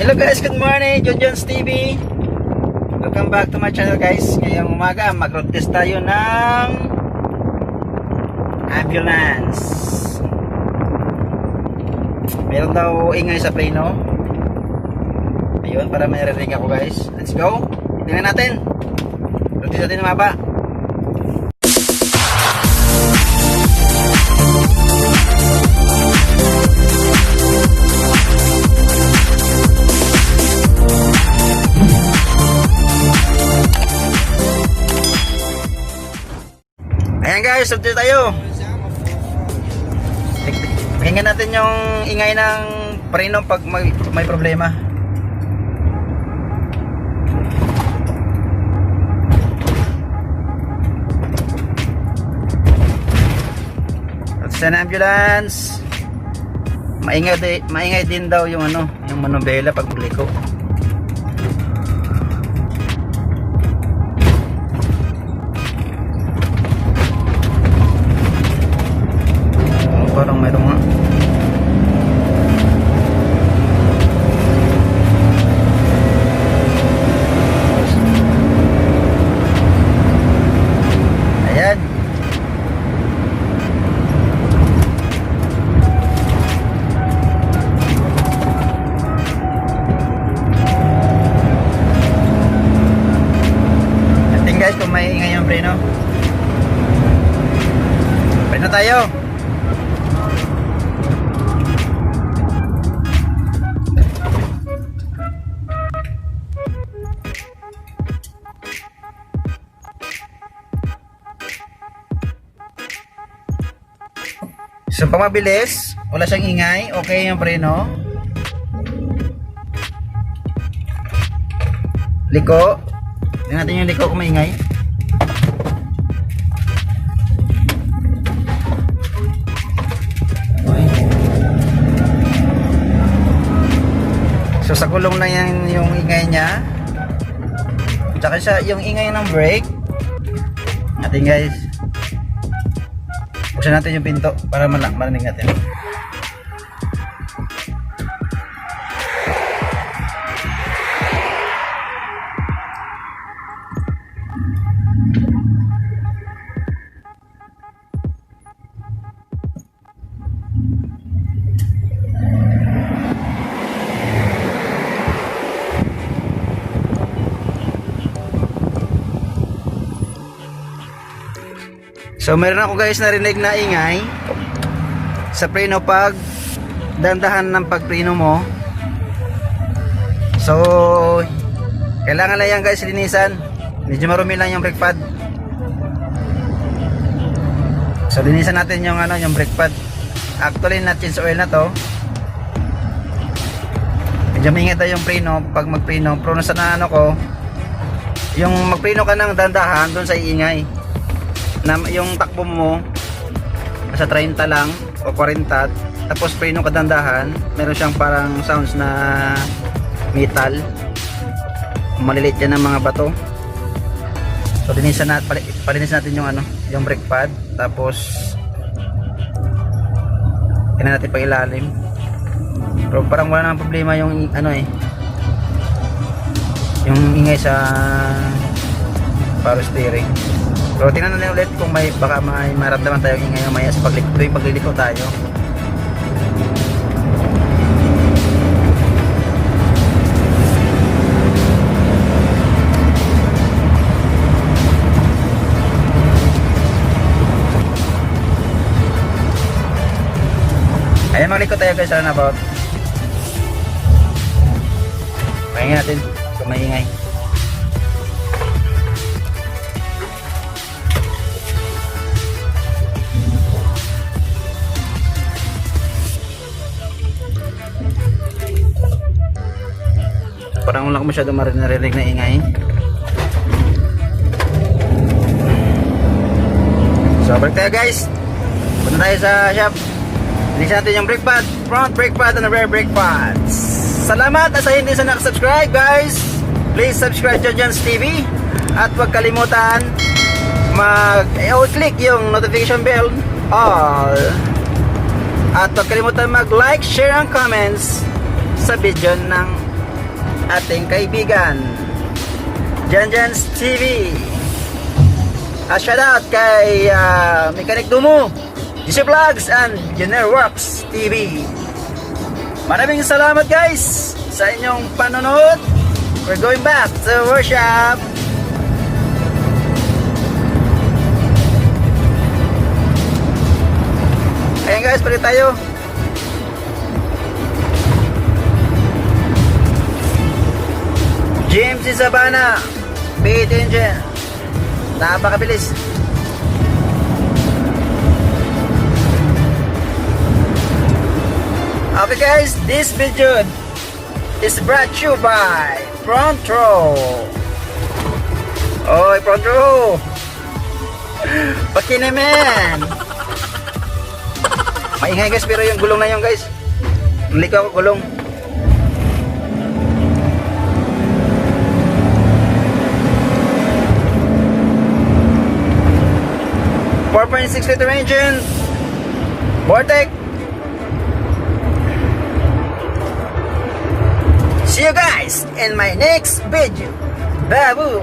Hello guys, good morning, Jonjons TV. Welcome back to my channel guys. Ngayong umaga, mag-road test tayo ng ambulance. Meron daw ingay sa plano. Ayun, para may narinig ako guys. Let's go, tingnan natin. Road test natin ng mapa. Ayan guys, subject tayo. Pakinggan natin yung ingay ng preno pag may problema. Sa ambulance, maingay din daw yung yung manubela pag buliko. Parang mayroon nga. Ayan. Ating guys, kung may ingay yung preno. Preno tayo. So pag mabilis, wala siyang ingay, okay yung preno. Liko. Tingnan natin yung liko kung may ingay. So sa kulong lang yan yung ingay niya. Tsaka siya yung ingay ng brake. Natin guys. Buksan natin yung pinto para marinig natin. So meron ako guys narinig na ingay sa preno pag dandahan ng pagpreno mo. So kailangan lang yan guys linisan. Medyo marumi lang yung brake pad. So linisan natin yung yung brake pad. Actually na change oil na to. Medyo maingay tayo yung preno pag magpreno. Pero nasa ko yung magpreno ka ng dandahan doon sa iingay. Na yung takbo mo sa 30 lang o 40, tapos preno kadandahan, meron siyang parang sounds na metal, maliliit yan ng mga bato. So linisan natin yung yung brake pad, tapos ina natin pa ilalim. Pero parang wala namang problema yung yung ingay sa power steering. So tingnan natin ulit kung baka may maramdaman tayong ingay mamaya sa pagliliko tayo. Ayan, magliko tayo guys sa runabout. Pahingin natin kung may ingay. Parang wala ko masyado marinig na ingay. So balik tayo guys. Punta tayo sa shop. Linisin natin yung brake pad, front brake pad and rear brake pads. Salamat at sa hindi sa nakasubscribe guys. Please subscribe to Jonjons TV. At huwag kalimutan click yung notification bell all. At huwag kalimutan mag-like, share, and comments sa video ng ating kaibigan Janjan's TV. Shoutout kay Mechanic Dumo, GC Vlogs and Jenner Works TV. Maraming salamat guys sa inyong panonood. We're going back to workshop. Ayan guys, balik tayo. GMC Savannah V8 engine. Napakabilis. Okay guys, this video is brought to you by Front Row. Oy, Front Row. Pakinaman. Maingay guys, pero yung gulong na yun guys. Nalikaw ako gulong. .6 liter engine, Vortec. See you guys in my next video. Babu.